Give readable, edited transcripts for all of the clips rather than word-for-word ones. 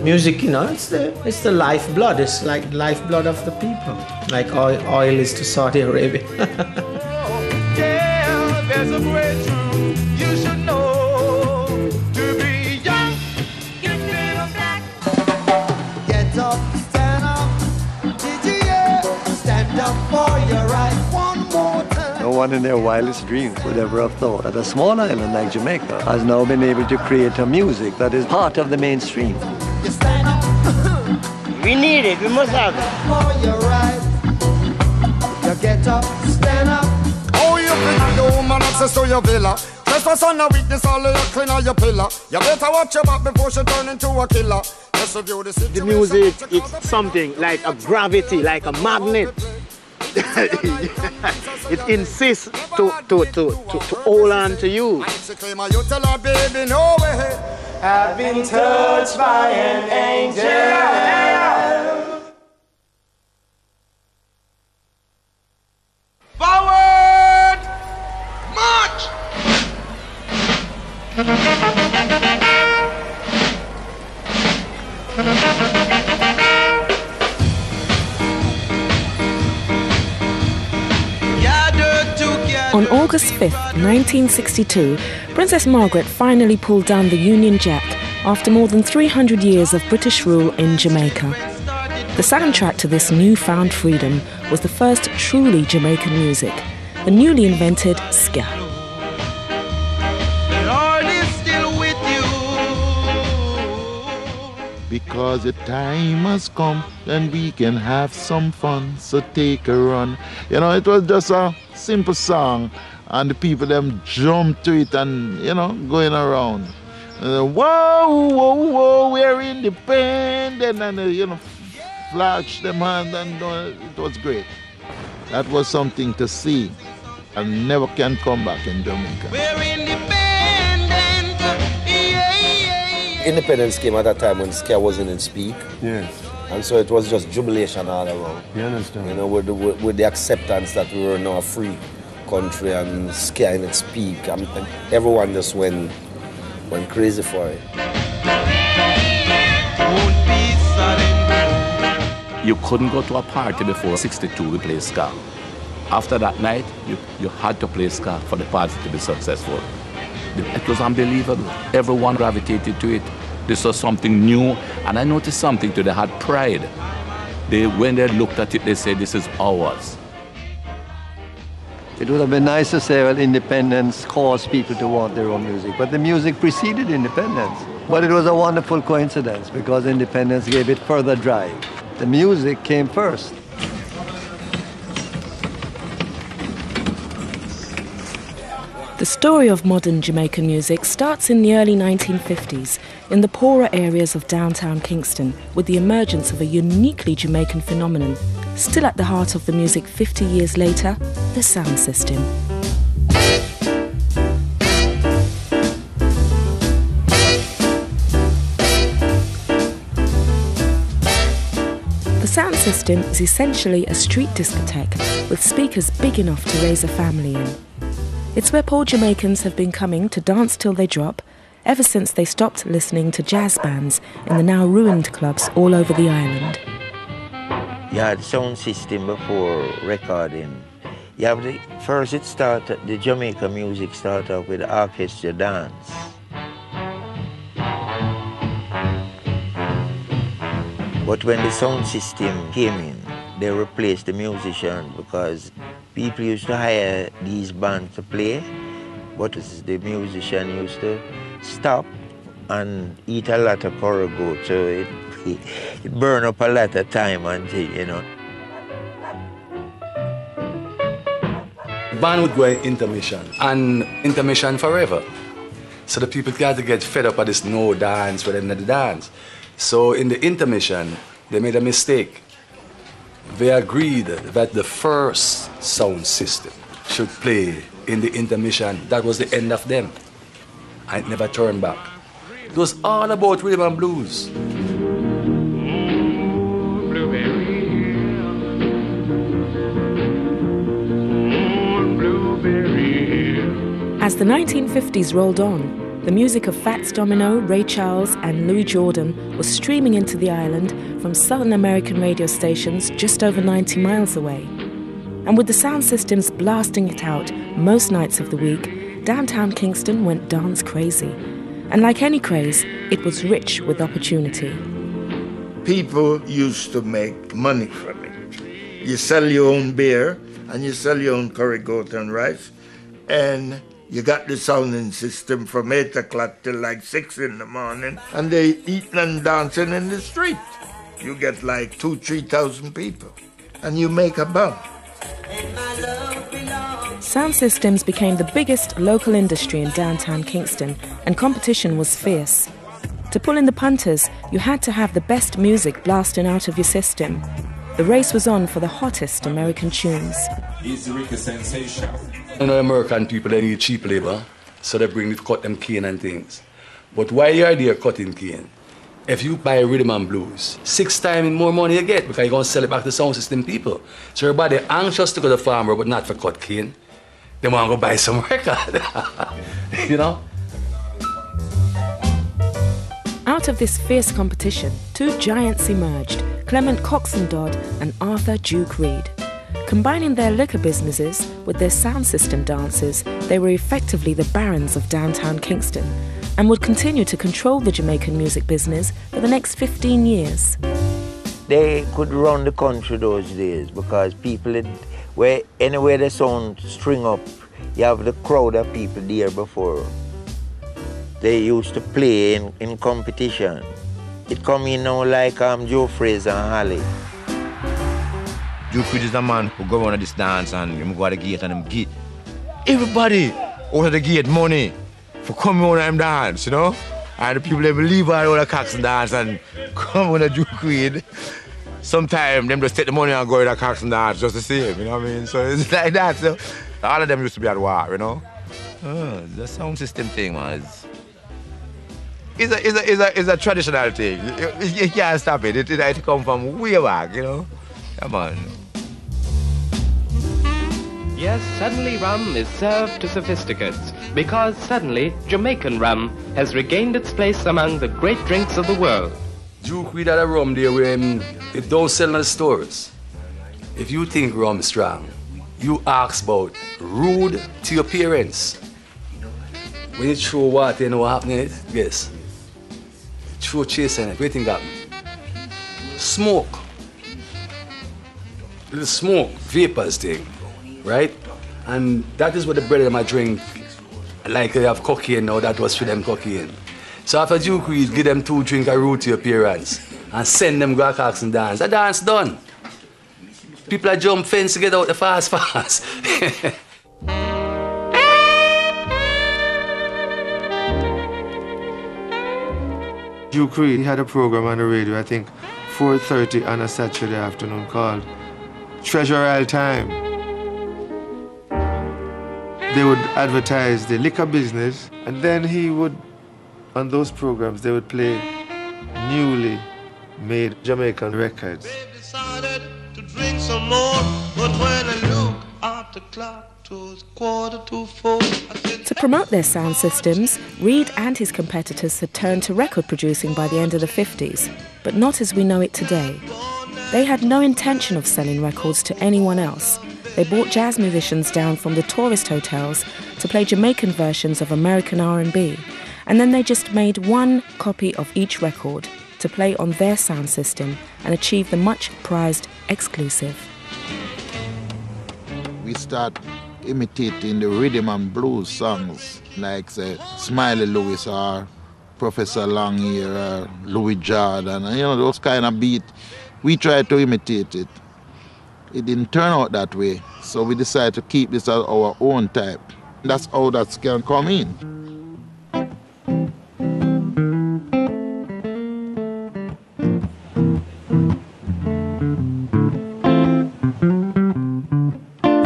Music, you know, it's the lifeblood. It's like lifeblood of the people. Like oil is to Saudi Arabia. Yeah, there's a great truth you should know. To be young, gifted or black. Get up, stand up. Did you hear? Stand up for your right one more time. No one in their wildest dreams would ever have thought that a small island like Jamaica has now been able to create a music that is part of the mainstream. You stand up. We need it, we must have it. For your right. You get up, stand up. Oh, you bring your woman access to your villa. Trespass on a weakness, all of your clean on your pillar. You better watch your back before she turn into a killer. Let's review the situation. The music, it's something like a gravity, like a magnet. It insists to hold on to you. I've been touched by an angel. Forward! March! On August 5th, 1962, Princess Margaret finally pulled down the Union Jack after more than 300 years of British rule in Jamaica. The soundtrack to this newfound freedom was the first truly Jamaican music, the newly invented ska. The Lord is still with you. Because the time has come and we can have some fun, so take a run. You know, it was just a simple song and the people them jumped to it and, you know, going around. Whoa, whoa, whoa, we're independent, and, you know, flash them hand, and it was great. That was something to see and never can come back in Jamaica. We're independent. Yeah. Independence came at that time when ska wasn't in speak. Yes. And so it was just jubilation all around. You understand? You know, with the acceptance that we were now a free country and ska in its peak. And everyone just went crazy for it. You couldn't go to a party before 62 we play ska. After that night, you had to play ska for the party to be successful. It was unbelievable. Everyone gravitated to it. This was something new, and I noticed something too. They had pride. When they looked at it, they said, "This is ours." It would have been nice to say, well, independence caused people to want their own music, but the music preceded independence. But it was a wonderful coincidence because independence gave it further drive. The music came first. The story of modern Jamaican music starts in the early 1950s in the poorer areas of downtown Kingston with the emergence of a uniquely Jamaican phenomenon, still at the heart of the music 50 years later, the sound system. The sound system is essentially a street discotheque with speakers big enough to raise a family in. It's where poor Jamaicans have been coming to dance till they drop ever since they stopped listening to jazz bands in the now ruined clubs all over the island. You had sound system before recording. You have the Jamaican music started off with orchestra dance. But when the sound system came in, they replaced the musician because people used to hire these bands to play, but the musician used to stop and eat a lot of corrigo, so it burned up a lot of time until, you know. The band would go in intermission, and intermission forever. So the people got to get fed up of this no dance with another dance. So in the intermission, they made a mistake. They agreed that the first sound system should play in the intermission. That was the end of them. I never turned back. It was all about rhythm and blues. As the 1950s rolled on, the music of Fats Domino, Ray Charles and Louis Jordan was streaming into the island from Southern American radio stations just over 90 miles away. And with the sound systems blasting it out most nights of the week, downtown Kingston went dance crazy. And like any craze, it was rich with opportunity. People used to make money from it. You sell your own beer and you sell your own curry goat and rice, and you got the sounding system from 8 o'clock till like 6 in the morning, and they eating and dancing in the street. You get like 2,000-3,000 people, and you make a bump. Sound systems became the biggest local industry in downtown Kingston, and competition was fierce. To pull in the punters, you had to have the best music blasting out of your system. The race was on for the hottest American tunes. Is the Reggae sensation? You know, American people, they need cheap labor, so they bring it, cut them cane and things. But while you're there cutting cane, if you buy rhythm and blues, 6 times more money you get because you're going to sell it back to sound system people. So everybody anxious to go to the farmer, but not for cut cane. They want to go buy some record, you know? Out of this fierce competition, 2 giants emerged, Clement Coxon Dodd and Arthur Duke Reid. Combining their liquor businesses with their sound system dances, they were effectively the barons of downtown Kingston and would continue to control the Jamaican music business for the next 15 years. They could run the country those days because people, anywhere the sound string up, you have the crowd of people there before. They used to play in competition. It come in now like Joe Fraser and Holly. Duke Reid is the man who go on this dance and him go to the gate and him get everybody out of the gate money for coming on and dance, you know? And the people they believe all the cocks and dance and come on the Duke Reid. Sometimes them just take the money and go to the cocks and dance just the same, you know what I mean? So it's like that. So all of them used to be at war, you know? The sound system thing, man. It's a traditional thing. You can't stop it. It come from way back, you know? Come on. Yes, suddenly rum is served to sophisticates because suddenly Jamaican rum has regained its place among the great drinks of the world. Duke Reid had a rum there where it don't sell in the stores. If you think rum is strong, you ask about rude to your parents. When you throw water, you know what happened in it? Yes. Throw chase in it, what do you think happened? Smoke. Little smoke, vapors thing, right? And that is what the brother might drink. Like they have cocaine now, that was for them cocaine. So after Duke Reid, give them 2 drinks of root to your parents and send them go cocks and dance. The dance done. People are jump fence to get out the fast. Duke Reid had a program on the radio, I think 4:30 on a Saturday afternoon called Treasure Isle Time. They would advertise the liquor business, and then he would, on those programs, they would play newly made Jamaican records. Decided to drink some more, but when I look at the clock, it was 3:45. To promote their sound systems, Reid and his competitors had turned to record producing by the end of the 50s, but not as we know it today. They had no intention of selling records to anyone else. They brought jazz musicians down from the tourist hotels to play Jamaican versions of American R&B, and then they just made 1 copy of each record to play on their sound system and achieve the much-prized exclusive. We start imitating the rhythm and blues songs like say Smiley Lewis or Professor Longear or Louis Jordan, and you know those kind of beats. We tried to imitate it. It didn't turn out that way, so we decided to keep this as our own type. That's how that can come in.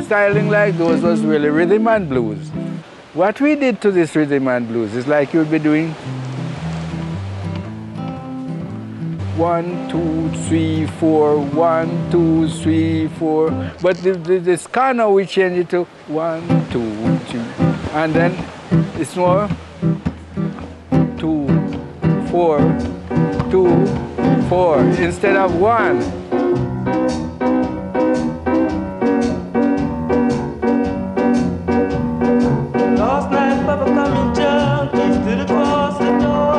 Styling like those was really rhythm and blues. What we did to this rhythm and blues is like you'd be doing 1, 2, 3, 4, 1, 2, 3, 4. But this corner we change it to 1, 2, 3. And then it's more 4 instead of 1. Last night, Papa coming down, he stood across the door.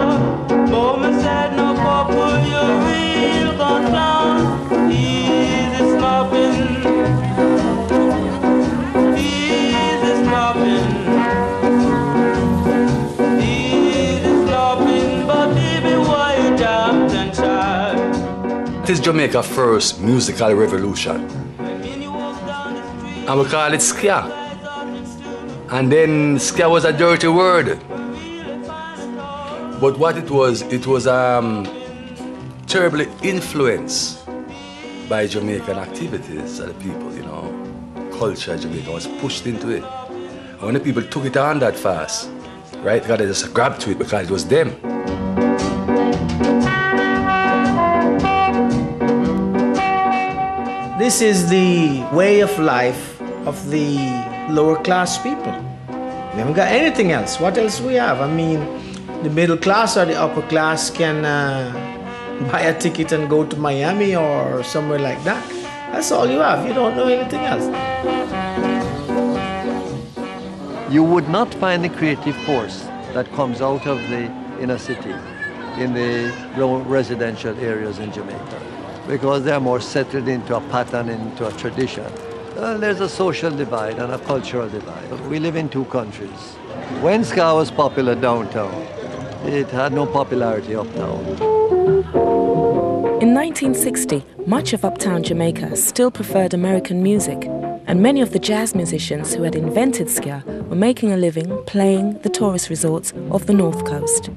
Mama said, no, Papa, you're real gone down. Easy slopping, easy slopping, easy slopping, but baby, why you jumped and shy? It is Jamaica's first musical revolution. And we call it ska. And then ska was a dirty word. But what it was terribly influenced by Jamaican activities of the people, you know. Culture of Jamaica was pushed into it. And when the people took it on that fast, right, they just grabbed to it because it was them. This is the way of life of the lower class people. We haven't got anything else. What else we have? I mean, the middle class or the upper class can buy a ticket and go to Miami or somewhere like that. That's all you have. You don't know anything else. You would not find the creative force that comes out of the inner city in the residential areas in Jamaica, because they're more settled into a pattern, into a tradition. There's a social divide and a cultural divide. We live in two countries. When ska was popular downtown, it had no popularity uptown. In 1960, much of uptown Jamaica still preferred American music, and many of the jazz musicians who had invented ska were making a living playing the tourist resorts of the North Coast.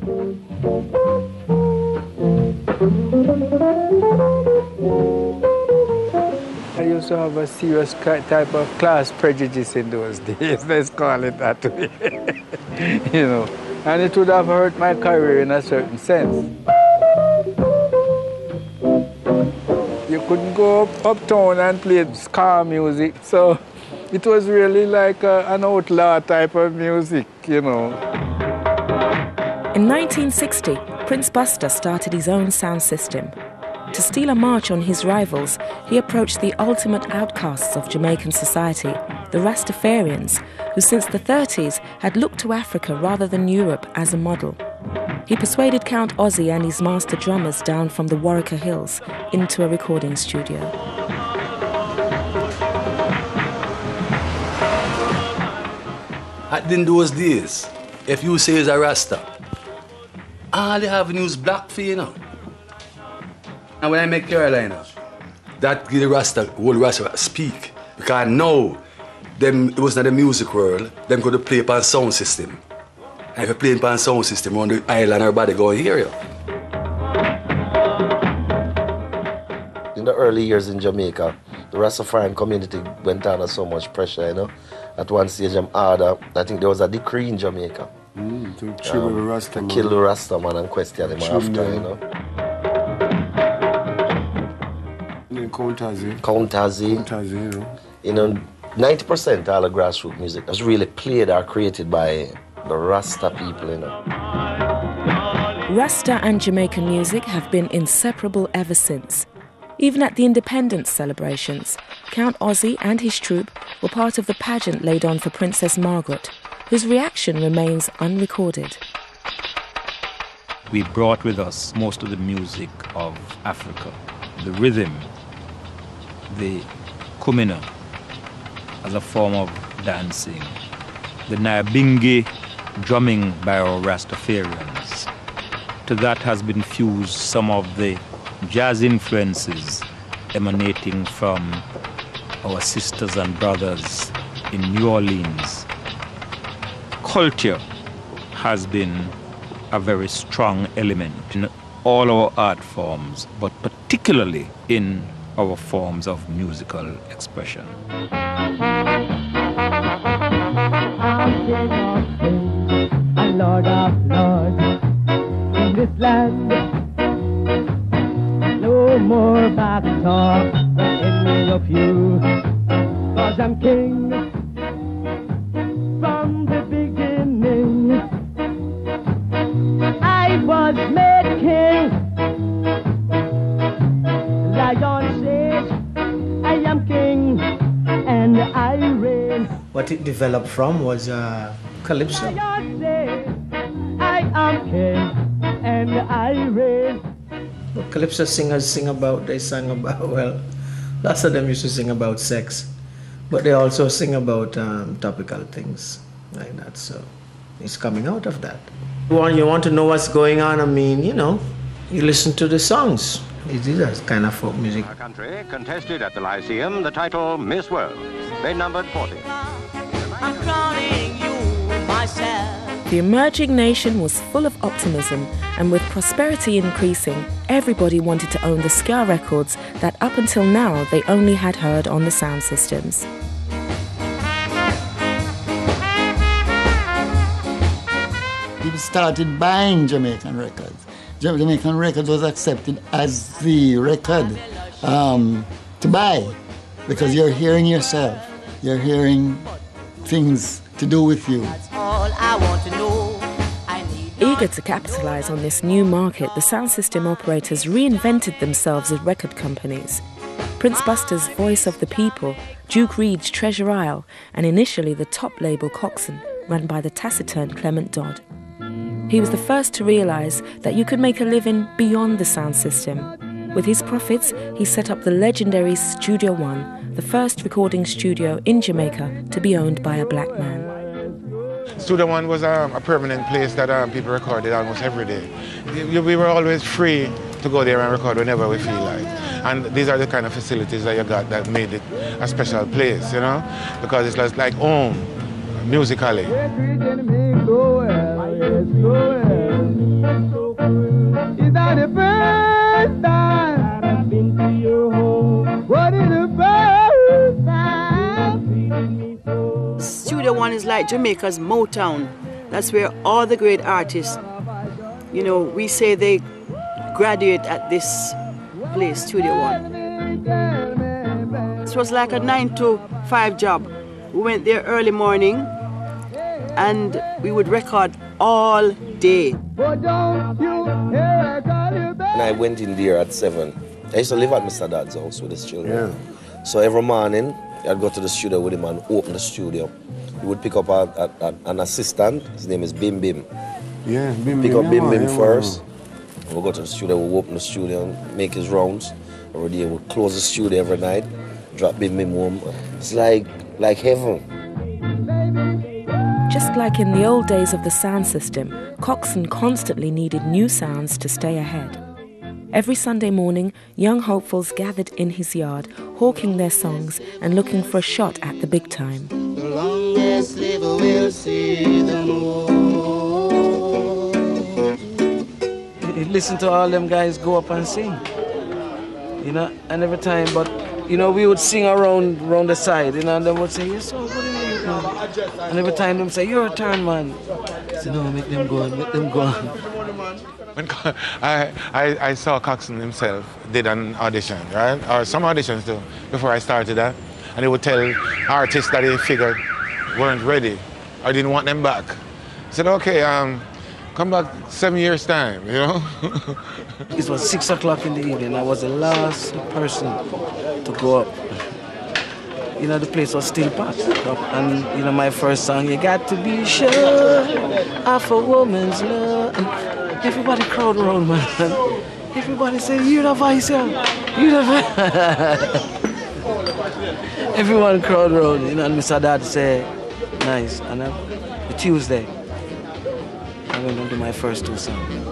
I used to have a serious type of class prejudice in those days, let's call it that way. You know, and it would have hurt my career in a certain sense. You couldn't go uptown and play ska music, so it was really like an outlaw type of music, you know. In 1960, Prince Buster started his own sound system. To steal a march on his rivals, he approached the ultimate outcasts of Jamaican society, the Rastafarians, who since the 30s had looked to Africa rather than Europe as a model. He persuaded Count Ozzy and his master drummers down from the Warwicker Hills into a recording studio. In those days, if you say it's a Rasta, all they have is black for you know. And when I make Carolina, that give the Rasta, whole Rasta speak. Because now, them, it was not the music world, them go to play upon sound system. And if you play upon sound system on the island, everybody go and hear you. In the early years in Jamaica, the Rastafarian community went under so much pressure, you know. At one stage, I think there was a decree in Jamaica. To kill the Rasta man. To kill the Rasta man and question him after, you know. Countazi, you know. 90% of all the grassroots music was really played or created by the Rasta people, you know. Rasta and Jamaican music have been inseparable ever since. Even at the independence celebrations, Count Ozzy and his troupe were part of the pageant laid on for Princess Margaret, whose reaction remains unrecorded. We brought with us most of the music of Africa, the rhythm, the kumina as a form of dancing, the Nyabingi drumming by our Rastafarians. To that has been fused some of the jazz influences emanating from our sisters and brothers in New Orleans. Culture has been a very strong element in all our art forms, but particularly in our forms of musical expression. A Lord of Lords in this land. No more back talk from any of you, 'cause I'm king from the beginning. I was made king it developed from was calypso. I am king and I raise. What calypso singers sang about, well, lots of them used to sing about sex, but they also sing about topical things like that. So it's coming out of that. You want to know what's going on, I mean, you know, you listen to the songs. These are kind of folk music. Our country contested at the Lyceum the title Miss World. They numbered 40. I'm crowning you myself. The emerging nation was full of optimism, and with prosperity increasing, everybody wanted to own the ska records that up until now they only had heard on the sound systems. People started buying Jamaican records. Jamaican records was accepted as the record to buy, because you're hearing yourself, you're hearing things to do with you. All I want to know. Eager to capitalize on this new market, the sound system operators reinvented themselves as record companies. Prince Buster's Voice of the People, Duke Reid's Treasure Isle, and initially the top label Coxsone, run by the taciturn Clement Dodd. He was the first to realize that you could make a living beyond the sound system. With his profits, he set up the legendary Studio One, the first recording studio in Jamaica to be owned by a black man. Studio One was a permanent place that people recorded almost every day. We were always free to go there and record whenever we feel like. And these are the kind of facilities that you got that made it a special place, you know, because it's just like home, musically. Is that the first time I've been to your home? What is the first time? Studio One is like Jamaica's Motown. That's where all the great artists, you know, we say they graduate at this place, Studio One. It was like a 9 to 5 job. We went there early morning and we would record all day. And I went in there at 7. I used to live at Mr. Dad's house with his children. Yeah. So every morning, I'd go to the studio with him and open the studio. He would pick up an assistant. His name is Bim Bim. Yeah, Bim Bim. Pick up Bim Bim first. We'll go to the studio, we'll open the studio and make his rounds. Every day we'll close the studio every night, drop Bim Bim home. It's like heaven. Just like in the old days of the sound system, Coxsone constantly needed new sounds to stay ahead. Every Sunday morning, young hopefuls gathered in his yard, hawking their songs and looking for a shot at the big time. The longest liver will see the moon. Listen to all them guys go up and sing, you know, and every time, but you know, we would sing around the side, you know, and they would say, you're so good in it, and every time them say, your turn, man. I said, no, make them go on, make them go on. When I saw Coxsone himself did an audition, right? Or some auditions too, before I started that. And he would tell artists that he figured weren't ready or didn't want them back. He said, okay, come back 7 years' time, you know? It was 6 o'clock in the evening. I was the last person to go up. You know, the place was still packed. And, you know, my first song, you got to be sure of a woman's love. And everybody crowd around, man. Everybody say, you the voice, yeah. You the voice. Everyone crowd around, you know, and Mr. Dad say, nice. And the Tuesday, I went on to my first 2 songs.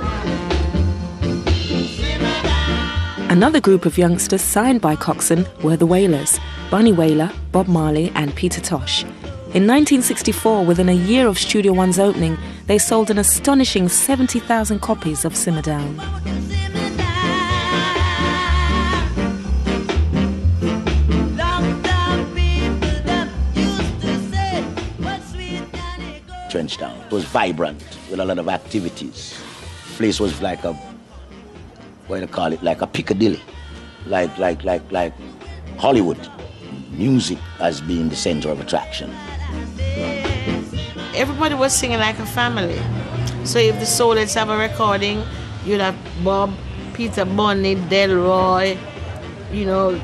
Another group of youngsters signed by Coxsone were the Wailers, Bunny Wailer, Bob Marley and Peter Tosh. In 1964, within a year of Studio One's opening, they sold an astonishing 70,000 copies of Simmer Down. Trenchtown. It was vibrant with a lot of activities. The place was like a, what do you call it, like a Piccadilly, like Hollywood. Music as being the center of attraction. Everybody was singing like a family. So if the Soulettes have a recording, you'd have Bob, Peter Bunny, Delroy, you know,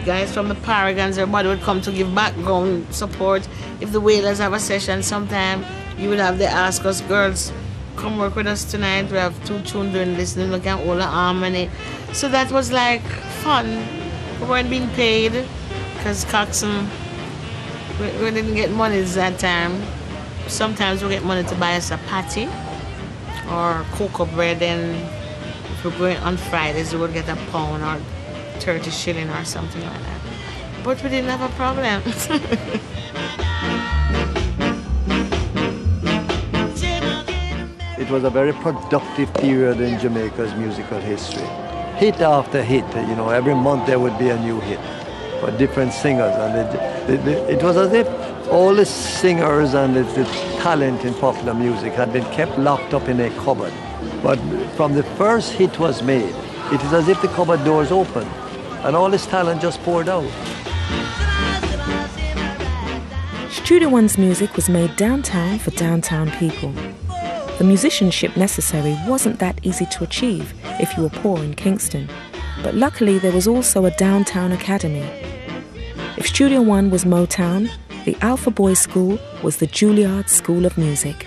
guys from the Paragons, everybody would come to give background support. If the Wailers have a session sometime, you would have the ask us, girls, come work with us tonight. We have 2 children listening, look at all the harmony. So that was like fun. We weren't being paid because Coxsone, we didn't get money that time. Sometimes we get money to buy us a patty or cocoa bread, and if we're going on Fridays, we would get a pound or 30 shilling or something like that. But we didn't have a problem. It was a very productive period in Jamaica's musical history. Hit after hit, you know, every month there would be a new hit for different singers. And it was as if all the singers and the talent in popular music had been kept locked up in a cupboard. But from the first hit was made, it is as if the cupboard doors opened and all this talent just poured out. Studio One's music was made downtown for downtown people. The musicianship necessary wasn't that easy to achieve if you were poor in Kingston, but luckily there was also a downtown academy. If Studio One was Motown, the Alpha Boys School was the Juilliard School of Music.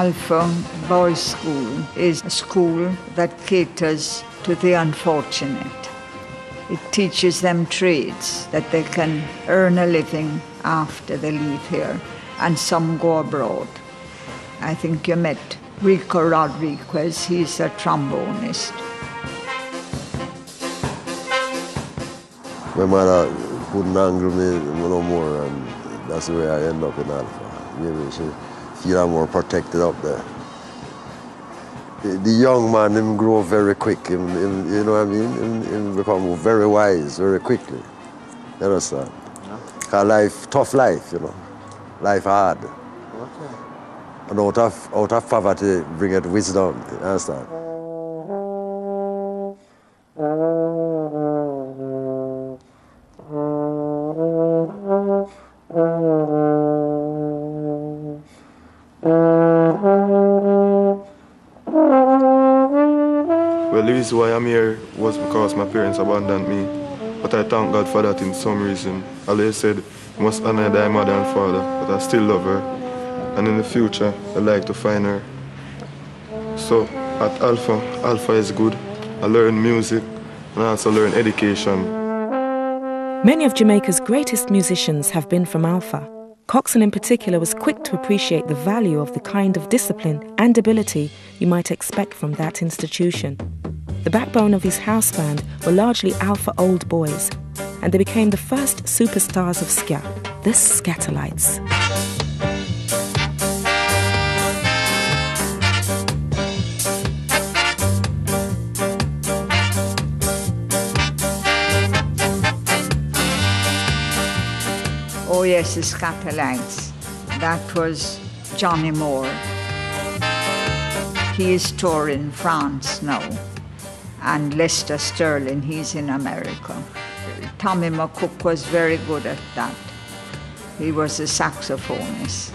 Alpha Boys School is a school that caters to the unfortunate. It teaches them trades that they can earn a living after they leave here, and some go abroad. I think you met Rico Rodriguez, he's a trombonist. My mother couldn't angle me no more, and that's the way I end up in Alpha. Maybe she feel I'm more protected up there. The young man, him grow very quick, you know what I mean? Him become very wise very quickly. You understand? Yeah. Cause life, tough life, you know. Life hard. Okay. And out of poverty bringeth wisdom, you understand? Well, the reason why I'm here was because my parents abandoned me. But I thank God for that in some reason. Allah said, you must honor thy mother and father, but I still love her. And in the future, I'd like to find her. So at Alpha is good. I learn music and I also learn education. Many of Jamaica's greatest musicians have been from Alpha. Coxsone in particular was quick to appreciate the value of the kind of discipline and ability you might expect from that institution. The backbone of his house band were largely Alpha old boys, and they became the first superstars of ska, the Scatterlights. Oh yes, the Scatterlights. That was Johnny Moore. He is touring France now. And Lester Sterling, he's in America. Tommy McCook was very good at that. He was a saxophonist.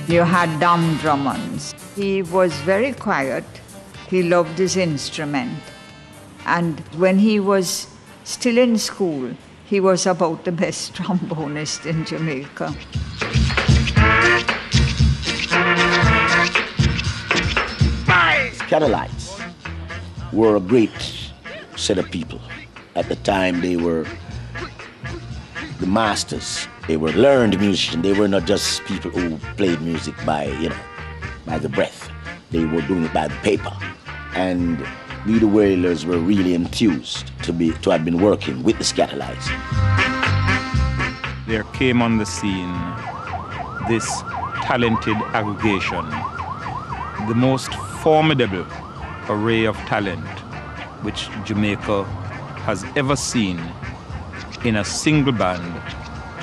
You had Dom Drummond. He was very quiet. He loved his instrument. And when he was still in school, he was about the best trombonist in Jamaica. Scatterlights were a great set of people. at the time they were the masters. They were learned musicians. They were not just people who played music by, by the breath. They were doing it by the paper. And we, the Wailers, were really enthused to have been working with the Scatterlights. There came on the scene this talented aggregation, the most formidable array of talent which Jamaica has ever seen in a single band,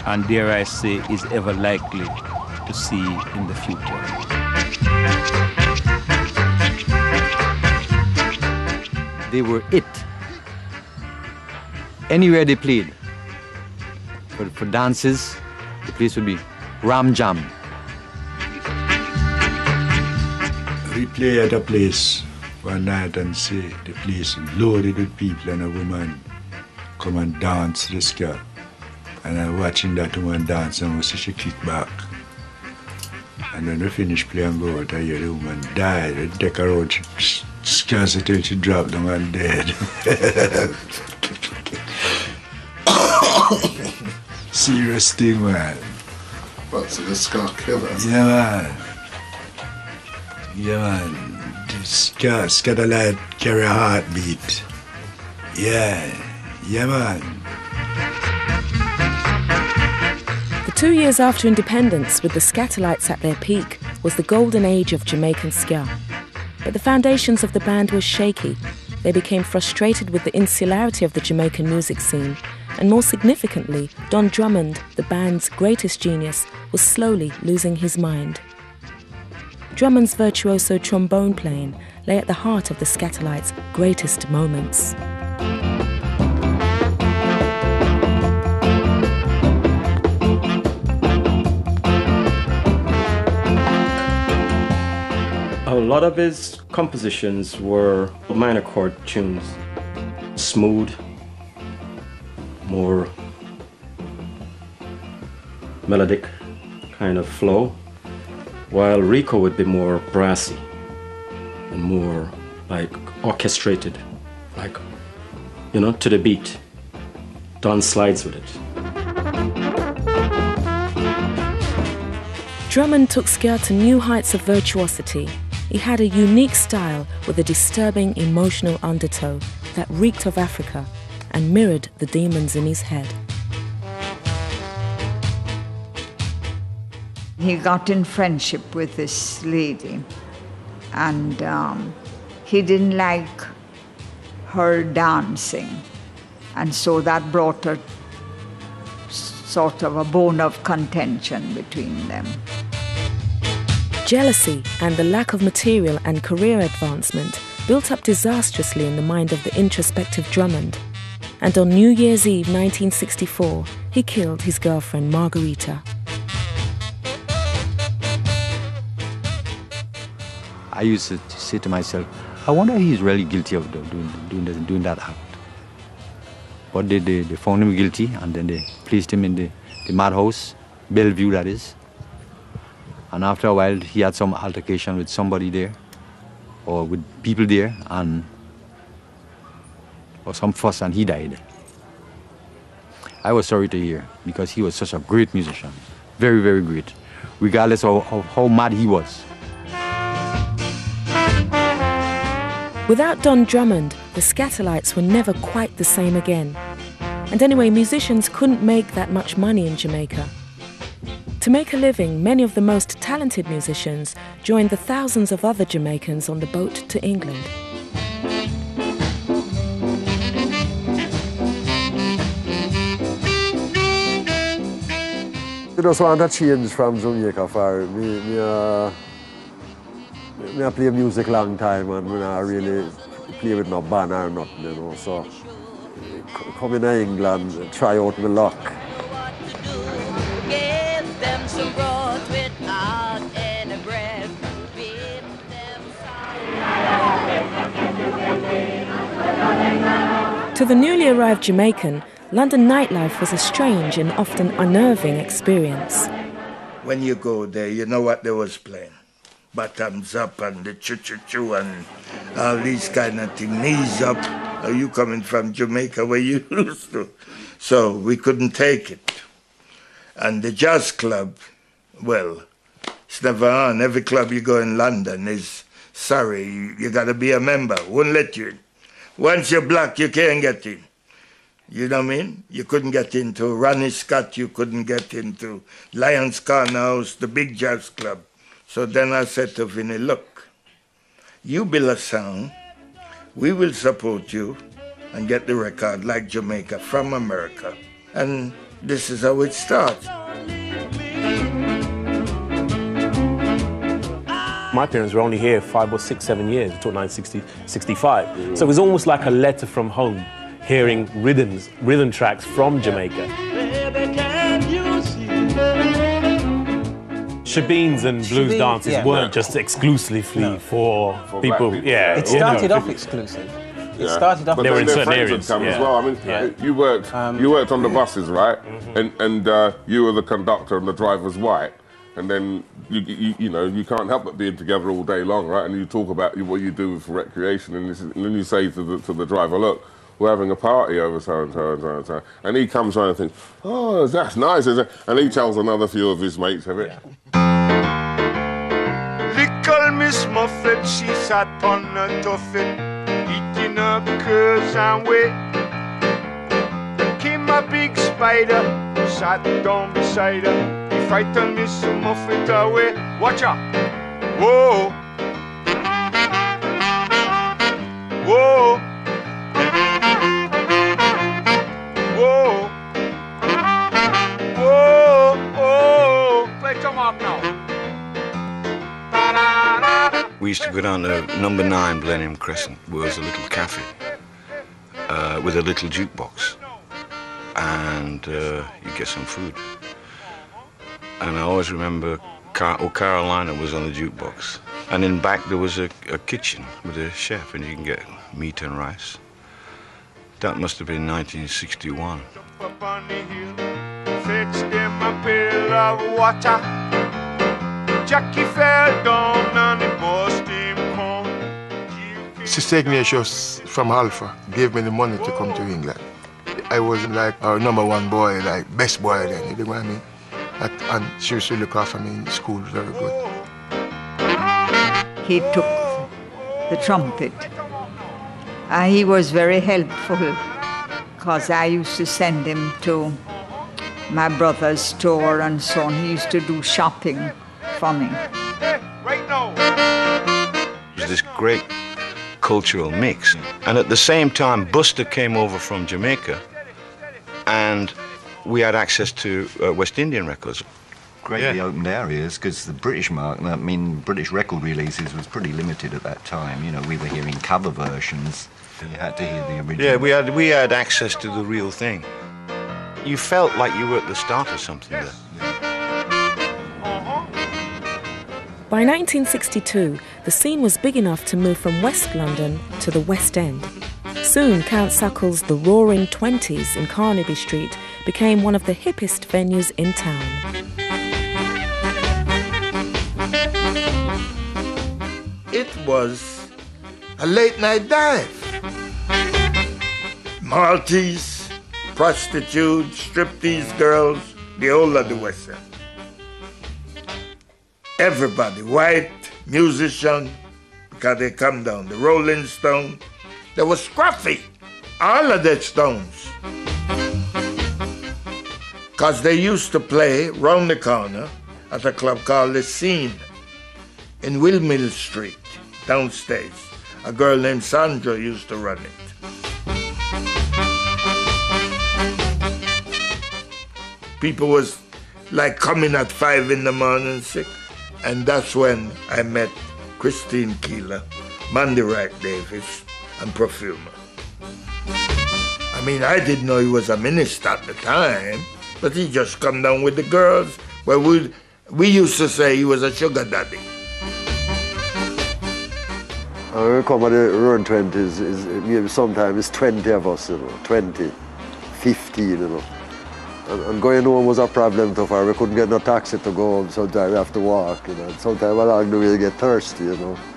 and dare I say is ever likely to see in the future. They were it. Anywhere they played. For dances, the place would be Ram Jam. We play at a place one night and say the place loaded with people and a woman come and dance the ska. And I'm watching that woman dance and we see she kick back. And when we finish playing and go out, I hear the woman died. They take her out, she scans it till she dropped down and dead. Serious thing, man. What's the ska killer? Yeah, man. Yeah, man. The Scatterlight carry a heartbeat. Yeah. Yeah, man. The 2 years after independence, with the Scatterlights at their peak, was the golden age of Jamaican ska. But the foundations of the band were shaky. They became frustrated with the insularity of the Jamaican music scene, and more significantly, Don Drummond, the band's greatest genius, was slowly losing his mind. Drummond's virtuoso trombone playing lay at the heart of the Scatterlights' greatest moments. A lot of his compositions were minor chord tunes, smooth, more melodic kind of flow, while Rico would be more brassy and more like orchestrated, like, to the beat. Don slides with it. Drummond took ska to new heights of virtuosity. He had a unique style with a disturbing emotional undertow that reeked of Africa and mirrored the demons in his head. He got in friendship with this lady, and he didn't like her dancing, and so that brought a sort of a bone of contention between them. Jealousy and the lack of material and career advancement built up disastrously in the mind of the introspective Drummond. And on New Year's Eve 1964, he killed his girlfriend Margarita. I used to say to myself, I wonder if he's really guilty of doing that act. But they found him guilty, and then they placed him in the madhouse, Bellevue that is. And after a while, he had some altercation with somebody there, or with people there, or some fuss, and he died. I was sorry to hear, because he was such a great musician, very, very great, regardless of how mad he was. Without Don Drummond, the Scatterlights were never quite the same again. And anyway, musicians couldn't make that much money in Jamaica. To make a living, many of the most talented musicians joined the thousands of other Jamaicans on the boat to England. I just want to change from Jamaica for me. I play music long time and I really play with no band or nothing, So coming to England, try out my luck. To the newly arrived Jamaican, London nightlife was a strange and often unnerving experience. When you go there, you know what they was playing. Bottoms up and the choo-choo-choo and all these kind of things. Knees up, Now you coming from Jamaica where you used to. So we couldn't take it. And the jazz club, well, it's never on. Every club you go in London is, sorry, you gotta be a member. Won't let you in. Once you're black, you can't get in. You know what I mean? You couldn't get into Ronnie Scott, you couldn't get into Lions Corner House, the big jazz club. So then I said to Vinny, look, you build a sound, we will support you and get the record like Jamaica from America. And this is how it starts. My parents were only here 5 or 6, 7 years until 1965. So it was almost like a letter from home, hearing rhythm tracks from Jamaica. Shebeens and blues dances weren't just exclusively for people. Yeah, it started off exclusive. It started off. But they were in certain areas. Come as well. I mean, you worked on the buses, right? And you were the conductor and the driver's white. And then you know you can't help but being together all day long, right? And you talk about what you do for recreation, and then you say to the driver, look, we're having a party over so and so and so and so, and he comes around and thinks, oh, that's nice, isn't it? And he tells another few of his mates of it. Little Miss Muffet, she sat on a tuffet, eating up curls and whey. Came a big spider, sat down beside her. Frightened Miss Muffet away. Watch out! Whoa! Whoa! Whoa! Whoa! Whoa! Play some up now. We used to go down to number 9 Blenheim Crescent, where was a little cafe with a little jukebox, and you get some food. And I always remember Carolina was on the jukebox. And in back there was a kitchen with a chef, and you can get meat and rice. That must have been 1961. Up on the hill, fetched him a pail of water. Jackie fell down and it bust him home. Sister Ignatius from Alpha gave me the money to come to England. I was like our #1 boy, like best boy then, you know what I mean? And she used to look after me in school very good. He took the trumpet. He was very helpful because I used to send him to my brother's store and so on. He used to do shopping for me. Right now. It was this great cultural mix. And at the same time, Buster came over from Jamaica, and we had access to West Indian records. Greatly opened our ears, because the British market, I mean, British record releases was pretty limited at that time. You know, we were hearing cover versions. You had to hear the original. Yeah, we had access to the real thing. You felt like you were at the start of something there. By 1962, the scene was big enough to move from West London to the West End. Soon, Count Suckle's The Roaring Twenties in Carnaby Street became one of the hippest venues in town. It was a late-night dive. Maltese, prostitutes, striptease girls, the whole of the West End. Everybody, white, musician, because they come down. The Rolling Stones, there was Scruffy, all of the Stones. Because they used to play round the corner at a club called The Scene in Windmill Street, downstairs. A girl named Sandra used to run it. People was like coming at 5 in the morning, 6. And that's when I met Christine Keeler, Mandy Wright Davis, and Perfumer. I mean, I didn't know he was a minister at the time, but he just come down with the girls. Well, we used to say he was a sugar daddy. I remember the Roaring Twenties is sometimes it's 20 of us, 20, 15, And going home was a problem so far. We couldn't get no taxi to go home, sometimes we have to walk, And sometimes along the way you get thirsty,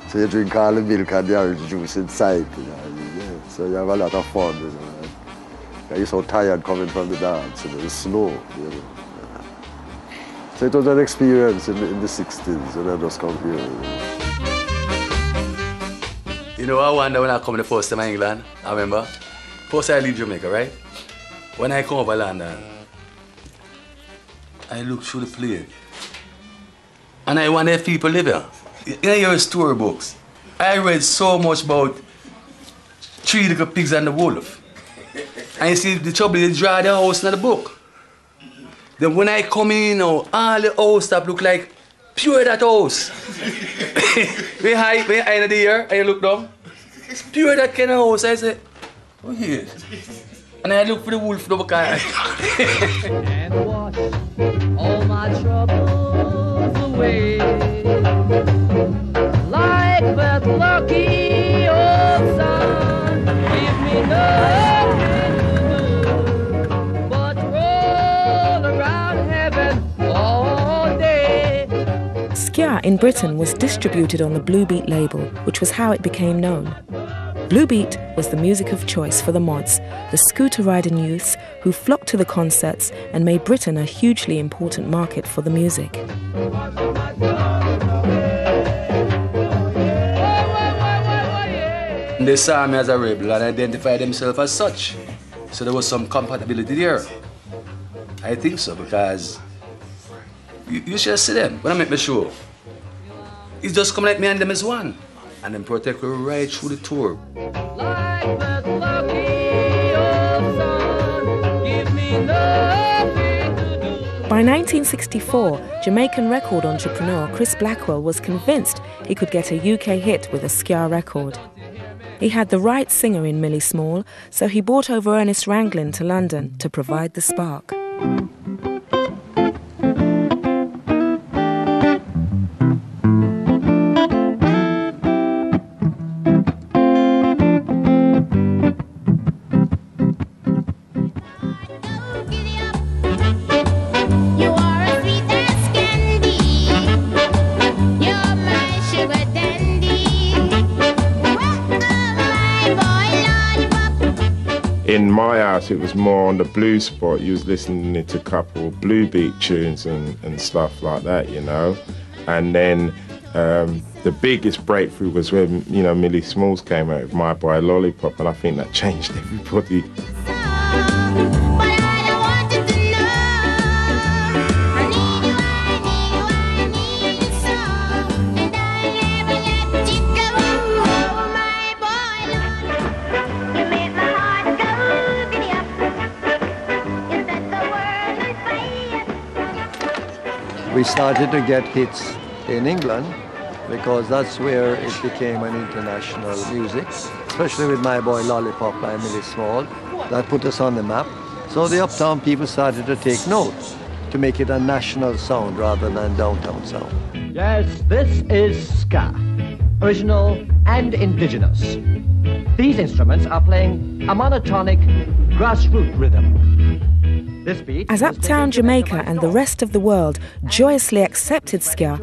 So you drink all the milk and the orange juice inside, So so you have a lot of fun, you know. You're so tired coming from the dance, you know, the snow, you know. So it was an experience in the 60s when I just come here. You know, I wonder when I come the first time in England, I remember, first I leave Jamaica, right? When I come over London, I look through the plane, and I wonder if people live here. You know your storybooks. I read so much about Three Little Pigs and the Wolf. And you see, the trouble is they draw the house in the book. Then when I come in, you know, all the house stuff look like pure that house. when I end of the year, I look down, it's pure that kind of house. I say, oh here. And I look for the wolf over car. And wash all my troubles away. Like that lucky old sun, give me nothing to do but roll around heaven all day. Ska in Britain was distributed on the Blue Beat label, which was how it became known. Blue Beat was the music of choice for the mods, the scooter-riding youths who flocked to the concerts and made Britain a hugely important market for the music. They saw me as a rebel and identified themselves as such. So there was some compatibility there. I think so, because you should see them when I make the show. It's just come like me and them as one. And then protect her right through the tour. Like that lucky old sun, give me nothing to do. By 1964, Jamaican record entrepreneur Chris Blackwell was convinced he could get a UK hit with a ska record. He had the right singer in Millie Small, so he brought over Ernest Ranglin to London to provide the spark. In my house, it was more on the blues spot. You was listening to a couple of blue beat tunes and stuff like that, you know. And then the biggest breakthrough was when, you know, Millie Smalls came out with My Boy Lollipop, and I think that changed everybody. We started to get hits in England because that's where it became an international music, especially with My Boy Lollipop by Millie Small. That put us on the map. So the uptown people started to take note to make it a national sound rather than downtown sound. Yes, this is ska, original and indigenous. These instruments are playing a monotonic grassroots rhythm. As uptown Jamaica and the rest of the world joyously accepted ska,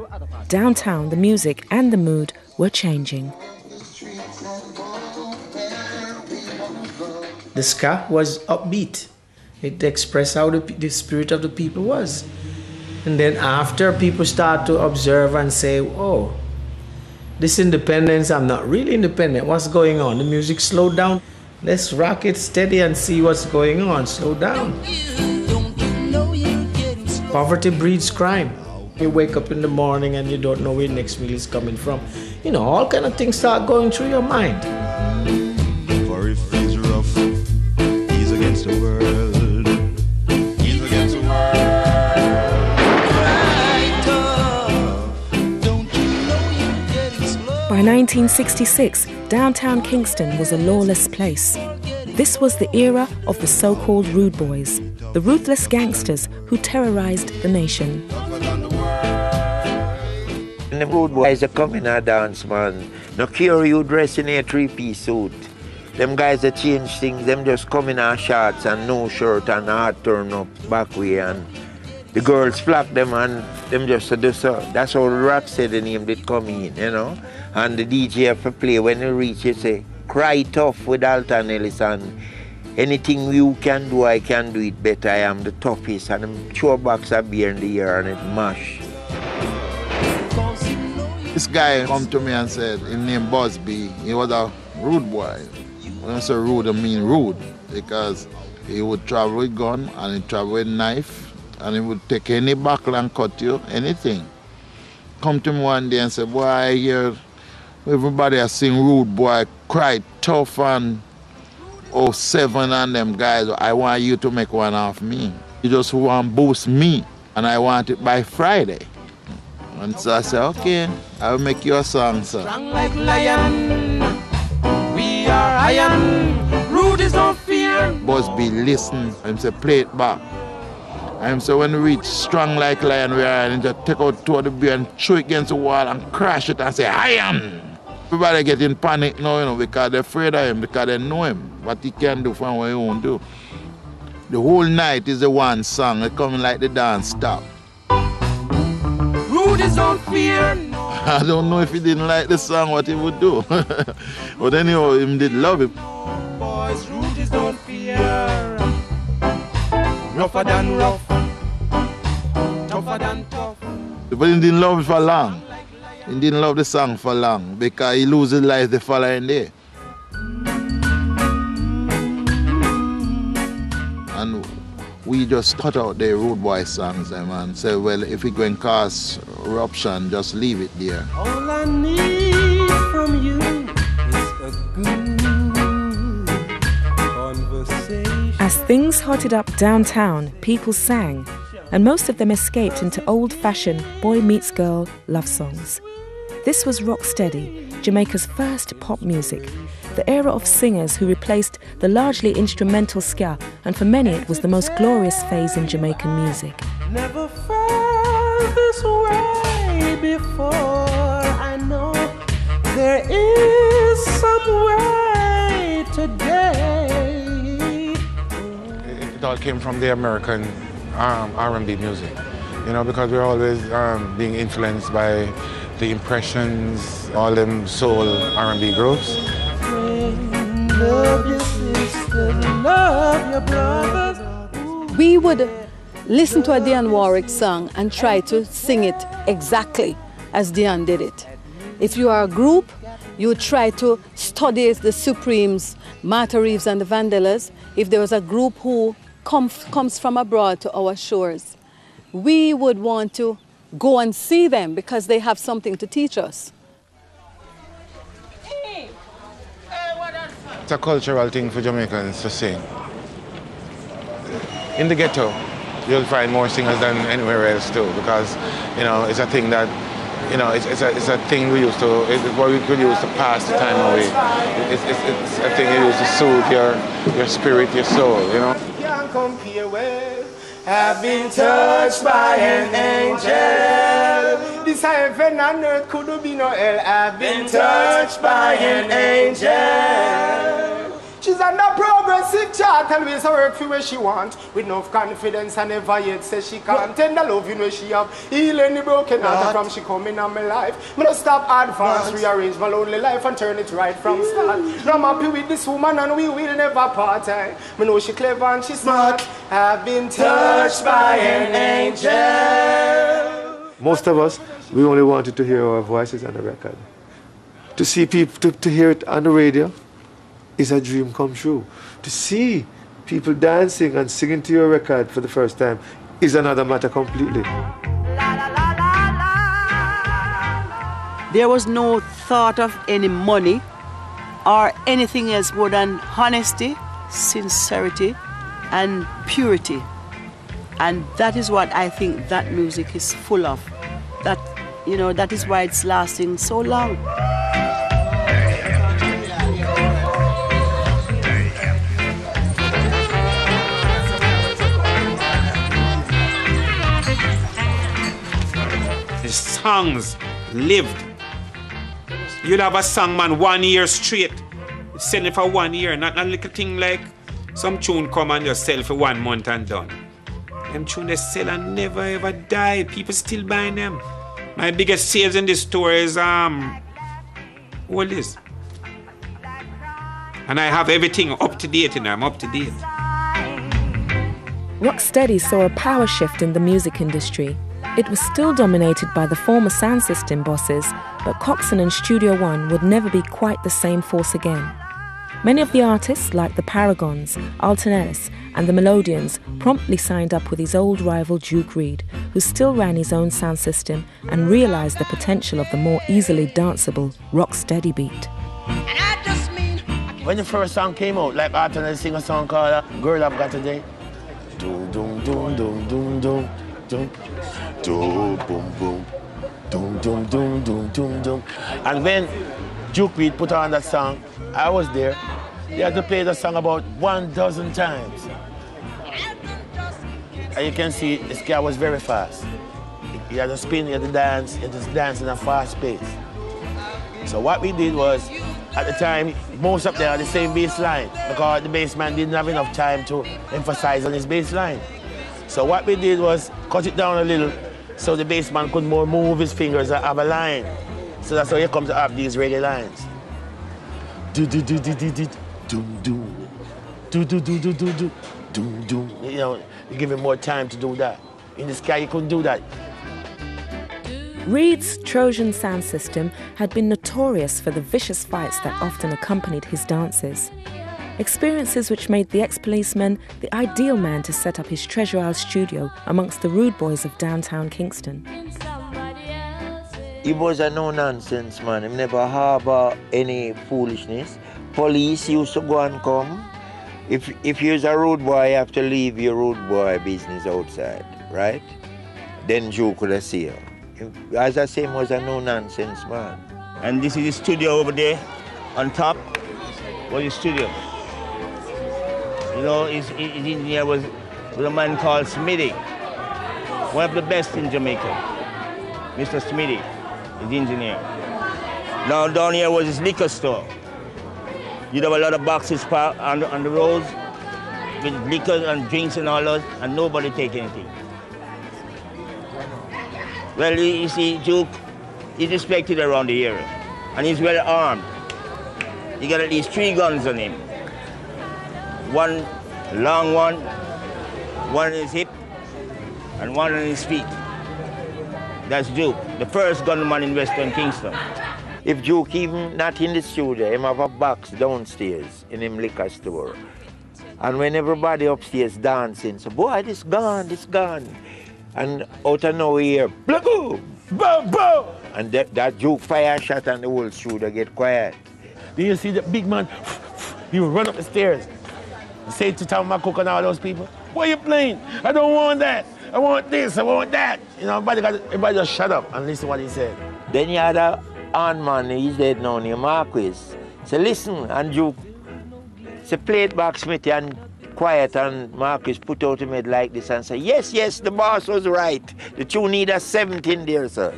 downtown the music and the mood were changing. The ska was upbeat. It expressed how the spirit of the people was. And then after, people start to observe and say, oh, this independence, I'm not really independent. What's going on? The music slowed down. Let's rock it steady and see what's going on. Slow down. Poverty breeds crime. You wake up in the morning and you don't know where the next meal is coming from. You know, all kind of things start going through your mind. For if he's rough, he's against the world. He's against the world. Right tough. Don't you know you're getting slow? By 1966, downtown Kingston was a lawless place. This was the era of the so-called rude boys, the ruthless gangsters who terrorized the nation. The rude boys are coming a dance, man. No care you dress in a three-piece suit. Them guys that change things, them just come in our shorts and no shirt and hard turn up back way, and the girls flock them and them just do so. That's how the rap said the name did come in, you know. And the DJ have to play when you reach, you say, cry tough with Alton Ellis, and anything you can do, I can do it better. I am the toughest, and I'm throw a box of beer in the air and it mash. This guy come to me and said, his name Busby, he was a rude boy. When I say rude, I mean rude, because he would travel with gun and he travel with knife, and he would take any buckle and cut you, anything. Come to me one day and say, boy, I hear everybody has seen rude boy cry tough and 07 and them guys, I want you to make one of me. You just want to boost me, and I want it by Friday. And so I said, okay, I'll make you a song, sir. Strong like lion, we are iron, rude is no fear. Busby listen, and say, play it back. And so when we reach strong like lion, we are and just take out two of the beer and throw it against the wall and crash it and say, iron. Everybody get in panic now, you know, because they're afraid of him, because they know him, what he can do from what he won't do. The whole night is the one song, it coming like the dance stop. Rude is no fear. I don't know if he didn't like the song, what he would do. But anyhow, he did love it. Boys, rude is no fear. Rougher than rough, tougher than tough. But he didn't love it for long. He didn't love the song for long because he lose his life the following day. And we just cut out the rude boy songs and say, well, if it going to cause eruption, just leave it there. All I need from you is a good conversation. As things hotted up downtown, people sang, and most of them escaped into old-fashioned boy meets girl love songs. This was rocksteady, Jamaica's first pop music, the era of singers who replaced the largely instrumental ska, and for many it was the most glorious phase in Jamaican music. Never felt this way before. I know there is some way today. It all came from the American R&B music, you know, because we're always being influenced by the Impressions, all them soul R&B groups. Love your sister, love your brothers. We would listen to a Dionne Warwick song and try to sing it exactly as Dionne did it. If you are a group, you would try to study the Supremes, Martha Reeves and the Vandellas. If there was a group who comes from abroad to our shores, we would want to go and see them because they have something to teach us. It's a cultural thing for Jamaicans to sing. In the ghetto, you'll find more singers than anywhere else too, because, you know, it's a thing that, you know, it's a thing we used to, it's what we could use to pass the time away. It's a thing you use to soothe your spirit, your soul, you know. Can't compare with. I've been touched by an angel. This heaven and earth could be no hell. I've been touched by an angel. She's under progressive chart, always work for where she want. With enough confidence and never yet say she can't. Tender loving where she have, healing the broken heart from she coming on my life. Me no stop advance, rearrange my lonely life and turn it right from start. Now I'm happy with this woman and we will never part. Me know she clever and she smart. I've been touched by an angel. Most of us, we only wanted to hear our voices on the record. To see people, to hear it on the radio, is a dream come true. To see people dancing and singing to your record for the first time is another matter completely. There was no thought of any money or anything else more than honesty, sincerity, and purity. And that is what I think that music is full of. That, you know, that is why it's lasting so long. The songs lived. You'll have a song, man, 1 year straight. Sell it for 1 year, not a little thing like some tune come and just sell for 1 month and done. Them tune they sell and never ever die. People still buying them. My biggest sales in this store is what is? And I have everything up to date, and I'm up to date. Rocksteady saw a power shift in the music industry. It was still dominated by the former sound system bosses, but Coxsone and Studio One would never be quite the same force again. Many of the artists, like the Paragons, Alton Ellis and the Melodians, promptly signed up with his old rival Duke Reid, who still ran his own sound system and realised the potential of the more easily danceable Rocksteady beat. When the first song came out, like Alton Ellis sing a song called Girl I've Got Today. Doom, doom, doom, doom, doom, doom, doom, doom, boom, boom, doom, doom, doom, doom, doom, doom. And when Duke Reid put on that song, I was there. He had to play the song about 1,000 times. And you can see this guy was very fast. He had to spin, he had to dance, he had to dance in a fast pace. So what we did was, at the time, most of them had the same bass line because the bass man didn't have enough time to emphasize on his bass line. So what we did was cut it down a little so the bass man could more move his fingers and have a line. So that's how you come to have these reggae lines. Do do do do do do do do do do do do do do do do. You know, you give him more time to do that. In the Sky, you couldn't do that. Reid's Trojan sound system had been notorious for the vicious fights that often accompanied his dances. Experiences which made the ex-policeman the ideal man to set up his Treasure Isle studio amongst the rude boys of downtown Kingston. He was a no-nonsense man. He never harbor any foolishness. Police used to go and come. If you're a rude boy, you have to leave your rude boy business outside, right? Then Joe could have seen you. As I say, he was a no-nonsense man. And this is the studio over there. On top was the studio. You know, his engineer was a man called Smithy. One of the best in Jamaica. Mr. Smithy, his engineer. Now down here was his liquor store. You'd have a lot of boxes on the roads with liquor and drinks and all those, and nobody take anything. Well, you see, Duke, he's respected around the area, and he's well armed. He got at least 3 guns on him. One long one on his hip, and one on his feet. That's Duke, the first gunman in Western Kingston. If Duke even not in the studio, him have a box downstairs in him liquor store. And when everybody upstairs dancing, so boy, this gone. And out of nowhere, boom, boom, boom. And that Duke fire shot and the whole studio get quiet. Then you see the big man, he would run up the stairs and say to Tom McCook and all those people, what are you playing? I don't want that. I want this, I want that. You know, everybody just shut up and listen to what he said. Then you had a on man, he's dead now, named Marquis. So listen, and Duke, so play it back, Smithy, and quiet, and Marcus put out him head like this and say, yes, the boss was right. The tune need a 17 there, sir.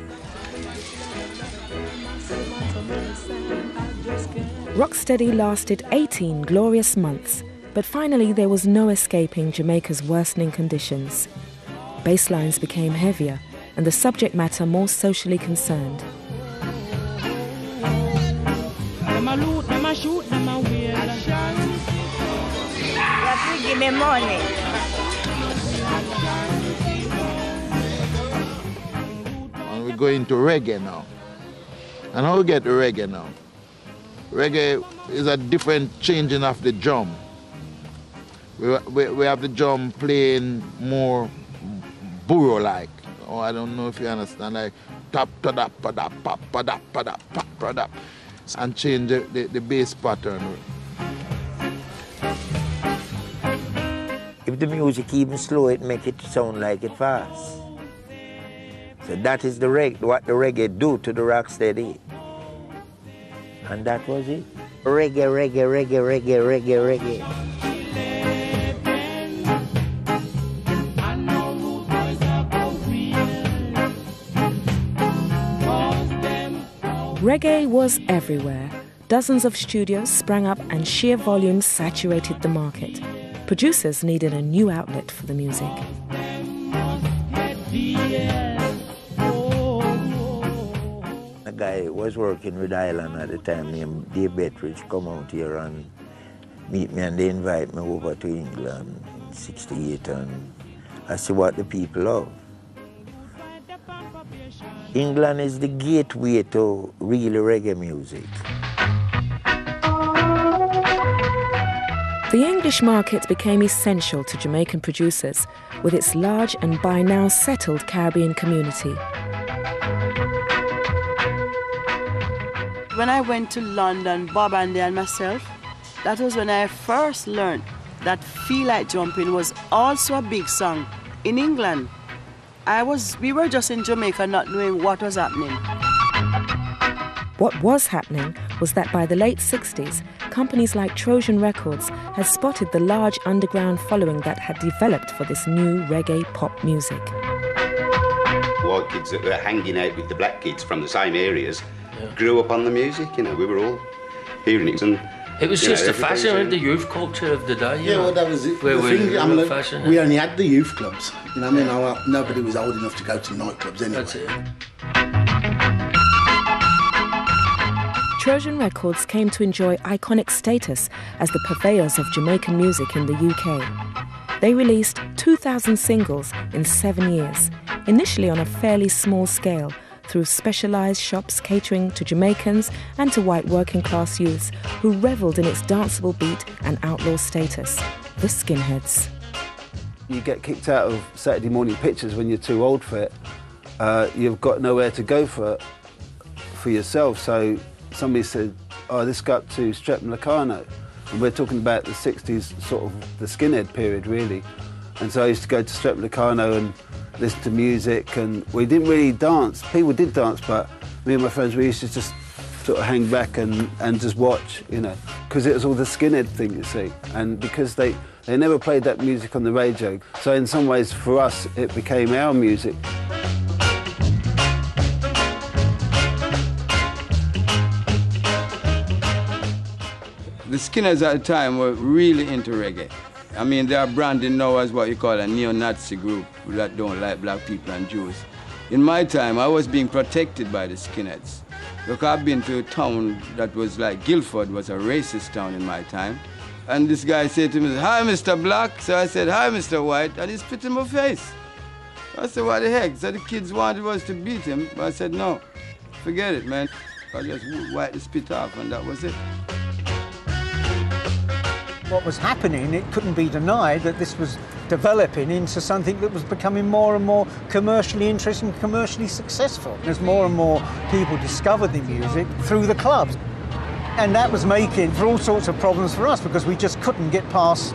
Rocksteady lasted 18 glorious months, but finally there was no escaping Jamaica's worsening conditions. Bass lines became heavier and the subject matter more socially concerned. Give me money. And we go into reggae now. And how we get to reggae now? Reggae is a different changing of the drum. We have the drum playing more burro-like. Oh, I don't know if you understand, like tap ta da pa da pa pa da pa da pa pa da, and change the bass pattern. If the music even slow, it make it sound like it fast. So that is what the reggae do to the rocksteady. And that was it. Reggae, reggae, reggae, reggae, reggae, reggae. Reggae was everywhere. Dozens of studios sprang up and sheer volumes saturated the market. Producers needed a new outlet for the music. A guy was working with Island at the time named Dave Bettridge come out here and meet me and they invite me over to England in 68 and I see what the people love. England is the gateway to really reggae music. The English market became essential to Jamaican producers with its large and by now settled Caribbean community. When I went to London, Bob Andy and myself, that was when I first learned that Feel Like Jumping was also a big song in England. We were just in Jamaica not knowing what was happening. What was happening was that by the late 60s, companies like Trojan Records had spotted the large underground following that had developed for this new reggae pop music. White kids that were hanging out with the black kids from the same areas grew up on the music, you know, we were all hearing it. And it was just the fashion, the youth culture of the day. Yeah, well, that was it. Where we fashion. We only had the youth clubs. You know what I mean? Nobody was old enough to go to nightclubs anyway. That's it. Trojan Records came to enjoy iconic status as the purveyors of Jamaican music in the UK. They released 2,000 singles in 7 years, initially on a fairly small scale, through specialised shops catering to Jamaicans and to white working-class youths who revelled in its danceable beat and outlaw status, the skinheads. You get kicked out of Saturday morning pictures when you're too old for it. You've got nowhere to go for yourself, so somebody said, oh, let's go up to Strephon-Locarno. And we're talking about the 60s, sort of the skinhead period, really. And so I used to go to Strephon-Locarno and listen to music, and we didn't really dance. People did dance, but me and my friends, we used to just sort of hang back and just watch, you know, because it was all the skinhead thing, you see. And because they never played that music on the radio, so in some ways, for us, it became our music. The skinheads at the time were really into reggae. I mean, they are branded now as what you call a neo-Nazi group that don't like black people and Jews. In my time, I was being protected by the skinheads. Look, I've been to a town that was like Guildford, was a racist town in my time. And this guy said to me, hi, Mr. Black. So I said, hi, Mr. White, and he spit in my face. I said, what the heck? So the kids wanted us to beat him, but I said, no, forget it, man. I just wiped the spit off, and that was it. What was happening, it couldn't be denied that this was developing into something that was becoming more and more commercially interesting, commercially successful. As more and more people discovered the music through the clubs. And that was making for all sorts of problems for us because we just couldn't get past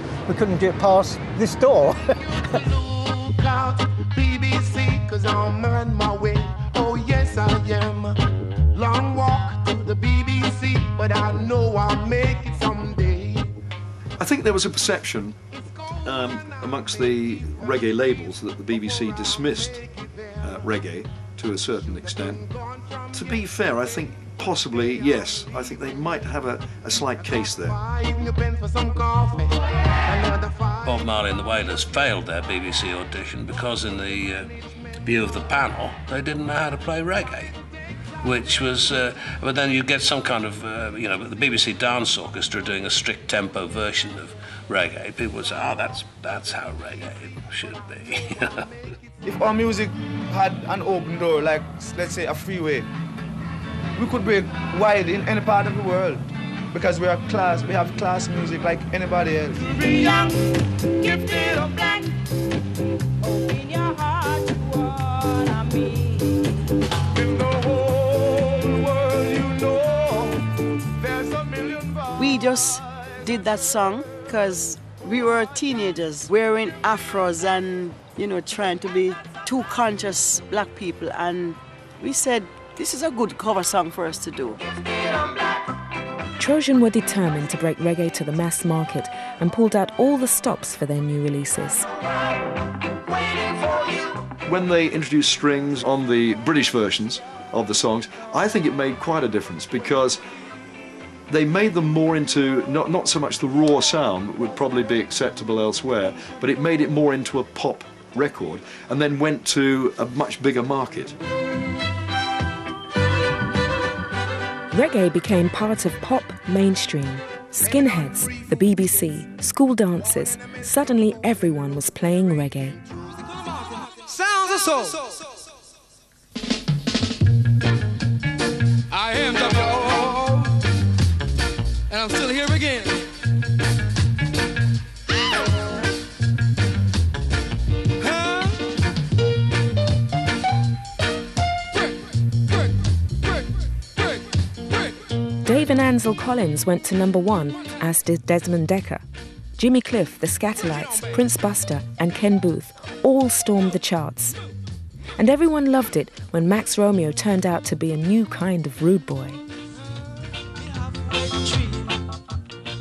this door. Look out, BBC, 'cause I'm on my way. Oh yes I am. Long walk to the BBC, but I know I'll make it someday. I think there was a perception amongst the reggae labels that the BBC dismissed reggae to a certain extent. To be fair, I think possibly, yes, I think they might have a slight case there. Bob Marley and the Wailers failed their BBC audition because in the view of the panel, they didn't know how to play reggae. Which was, but then you get some kind of, you know, the BBC Dance Orchestra doing a strict tempo version of reggae. People would say, oh, that's how reggae should be. If our music had an open door, like, let's say, a freeway, we could break wide in any part of the world because we have class music like anybody else. Be young, gifted or black, open your heart to what I mean. We just did that song because we were teenagers wearing afros and, you know, trying to be too conscious black people. And we said, this is a good cover song for us to do. Trojan were determined to break reggae to the mass market and pulled out all the stops for their new releases. When they introduced strings on the British versions of the songs, I think it made quite a difference because they made them more into, not so much the raw sound that would probably be acceptable elsewhere, but it made it more into a pop record and then went to a much bigger market. Reggae became part of pop mainstream. Skinheads, the BBC, school dances. Suddenly everyone was playing reggae. Sounds of soul. I am W.O.O. and I'm still here again. Dave and Ansel Collins went to #1, as did Desmond Dekker. Jimmy Cliff, the Scatterlights, Prince Buster and Ken Booth all stormed the charts. And everyone loved it when Max Romeo turned out to be a new kind of rude boy.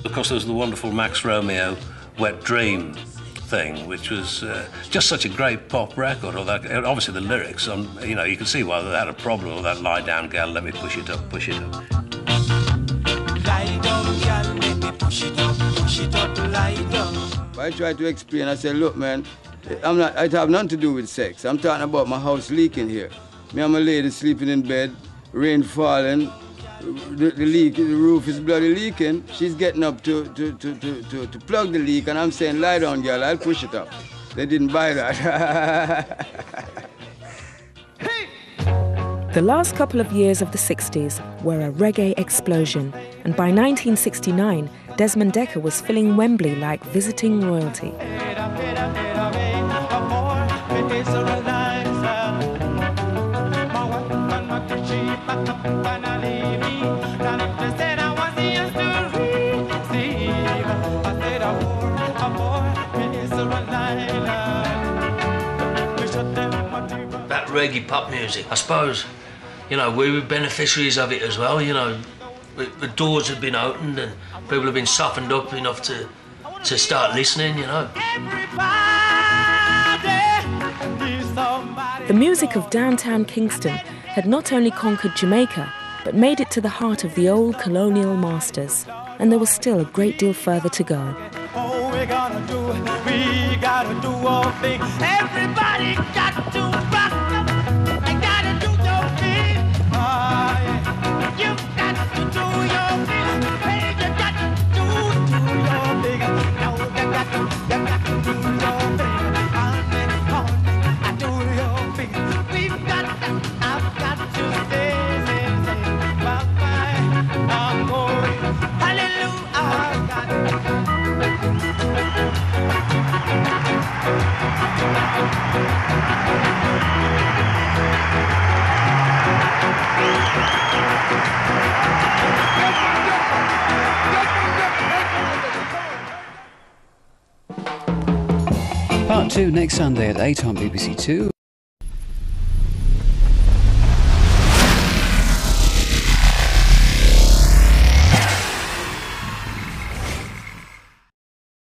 Of course, there was the wonderful Max Romeo Wet Dream thing, which was just such a great pop record. Obviously the lyrics, you can see why they had a problem with that lie down girl, let me push it up, push it up. Lie down, girl, let me push it up, lie down. I try to explain, I said, look, man, it have nothing to do with sex. I'm talking about my house leaking here. Me and my lady sleeping in bed, rain falling, the roof is bloody leaking. She's getting up to plug the leak, and I'm saying, lie down, girl, I'll push it up. They didn't buy that. The last couple of years of the 60s were a reggae explosion, and by 1969, Desmond Dekker was filling Wembley like visiting royalty. That reggae pop music, I suppose, we were beneficiaries of it as well, The doors had been opened and people have been softened up enough to start listening, The music of downtown Kingston had not only conquered Jamaica, but made it to the heart of the old colonial masters. And there was still a great deal further to go. Oh, we gotta do all things. Everybody got to rock. You gotta do your thing. You got to do your thing. Hey, you got to do your thing. No, you got to do your thing. I do your thing. We've got to, I've got to say, bye-bye. I'm going. Hallelujah. I've got Part 2 next Sunday at 8 on BBC 2.